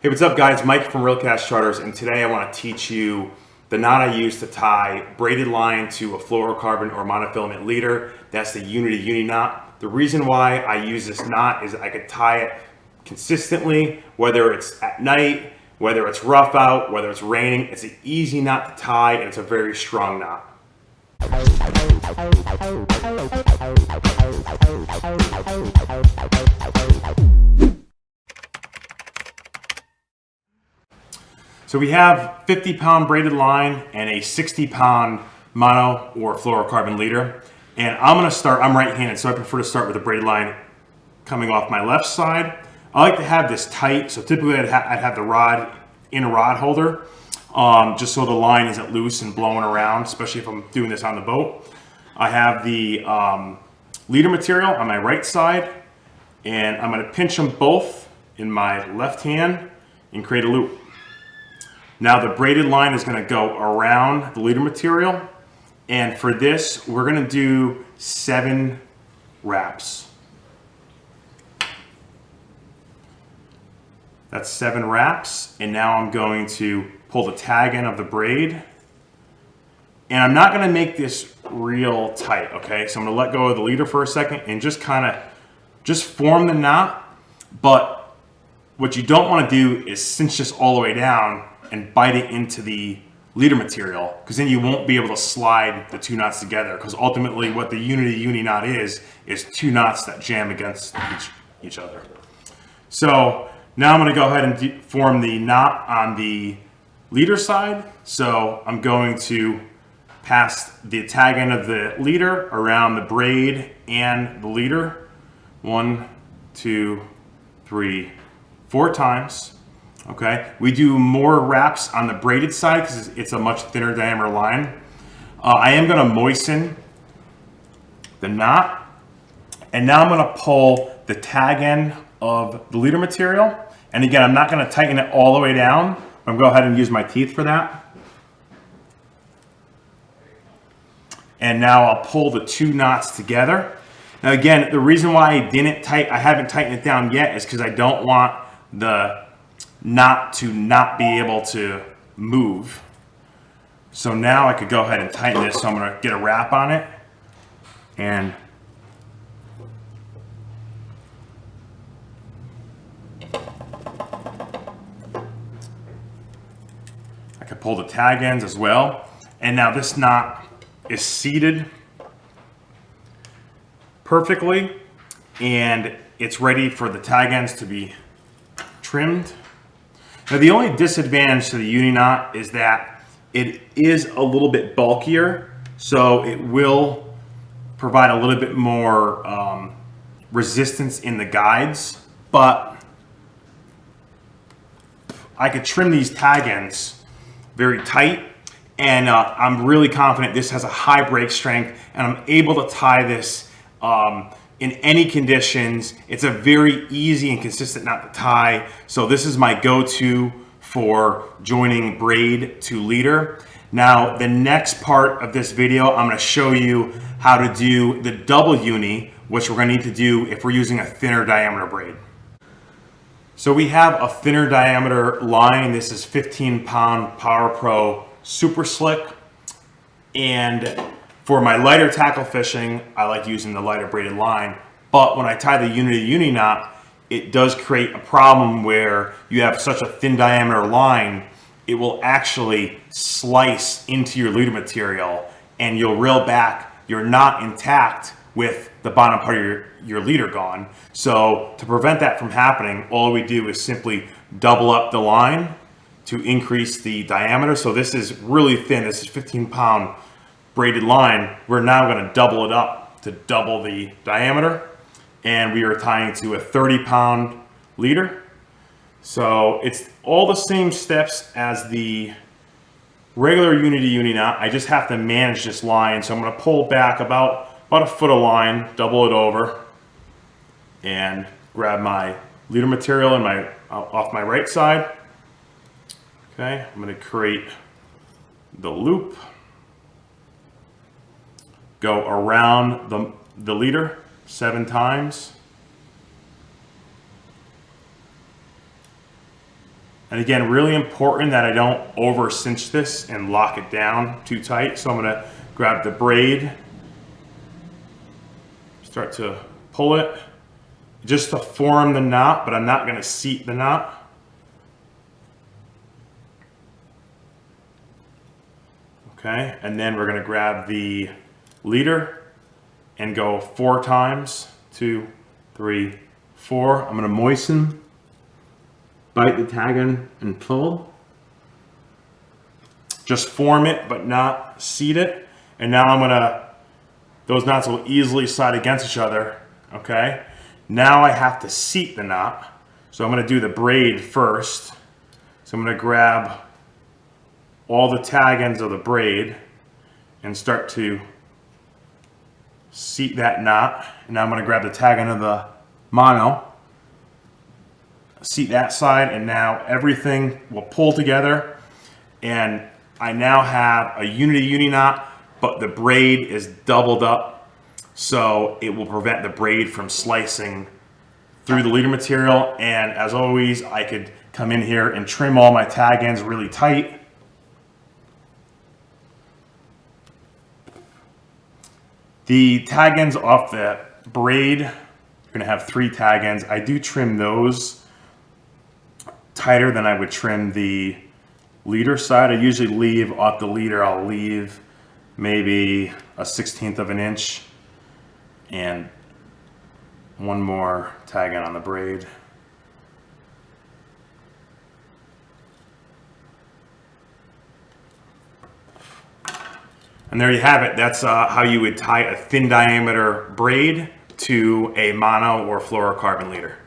Hey, what's up guys? Mike from Real Cash Charters, and today I want to teach you the knot I use to tie braided line to a fluorocarbon or monofilament leader. That's the Uni Knot. The reason why I use this knot is I could tie it consistently, whether it's at night, whether it's rough out, whether it's raining. It's an easy knot to tie, and it's a very strong knot. So we have 50-pound braided line and a 60-pound mono or fluorocarbon leader. And I'm right-handed, so I prefer to start with the braided line coming off my left side. I like to have this tight, so typically I'd have the rod in a rod holder, just so the line isn't loose and blowing around, especially if I'm doing this on the boat. I have the leader material on my right side, and I'm gonna pinch them both in my left hand and create a loop. Now the braided line is going to go around the leader material, and for this we're going to do 7 wraps. That's 7 wraps, and now I'm going to pull the tag end of the braid, and I'm not going to make this real tight, okay? So I'm going to let go of the leader for a second and just form the knot, but what you don't want to do is cinch this all the way down and bite it into the leader material, because then you won't be able to slide the 2 knots together, because ultimately what the Uni Knot is 2 knots that jam against each other. So now I'm going to go ahead and form the knot on the leader side. So I'm going to pass the tag end of the leader around the braid and the leader 1, 2, 3, 4 times. Okay, we do more wraps on the braided side because it's a much thinner diameter line. I am going to moisten the knot, and now I'm going to pull the tag end of the leader material. And again, I'm not going to tighten it all the way down. I'm going to go ahead and use my teeth for that. And now I'll pull the 2 knots together. Now again, the reason why I haven't tightened it down yet is because I don't want the knot to not be able to move. So now I could go ahead and tighten this. So I'm going to get a wrap on it, and I could pull the tag ends as well. And now this knot is seated perfectly, and it's ready for the tag ends to be trimmed. Now the only disadvantage to the Uni Knot is that it is a little bit bulkier, so it will provide a little bit more resistance in the guides, but I could trim these tag ends very tight, and I'm really confident this has a high break strength, and I'm able to tie this in any conditions. It's a very easy and consistent knot to tie. So this is my go-to for joining braid to leader. Now, the next part of this video, I'm going to show you how to do the double uni, which we're going to need to do if we're using a thinner diameter braid. So we have a thinner diameter line. This is 15-pound Power Pro Super Slick. And for my lighter tackle fishing, I like using the lighter braided line, but when I tie the Uni Knot, it does create a problem where you have such a thin diameter line, it will actually slice into your leader material, and you'll reel back your knot intact with the bottom part of your leader gone. So to prevent that from happening, all we do is simply double up the line to increase the diameter. So this is really thin. This is 15-pound braided line. We're now going to double it up to double the diameter, and we are tying to a 30-pound leader. So it's all the same steps as the regular Uni Knot. I just have to manage this line. So I'm going to pull back about a foot of line, double it over, and grab my leader material off my right side. Okay, I'm going to create the loop, go around the leader 7 times, And again, really important that I don't over cinch this and lock it down too tight. So I'm gonna grab the braid, start to pull it just to form the knot, but I'm not gonna seat the knot. Okay, and then we're gonna grab the leader and go 4 times, 2, 3, 4. I'm gonna moisten, bite the tag in and pull. Just form it, but not seat it. And now I'm gonna, those knots will easily slide against each other, okay? Now I have to seat the knot. So I'm gonna do the braid first. So I'm gonna grab all the tag ends of the braid and start to seat that knot. And now I'm gonna grab the tag end of the mono, seat that side, and now everything will pull together. And I now have a uni knot, but the braid is doubled up, so it will prevent the braid from slicing through the leader material. And as always, I could come in here and trim all my tag ends really tight. The tag ends off the braid, you're gonna have 3 tag ends. I do trim those tighter than I would trim the leader side. I usually leave off the leader, I'll leave maybe a 1/16 of an inch and 1 more tag end on the braid. And there you have it. That's how you would tie a thin diameter braid to a mono or fluorocarbon leader.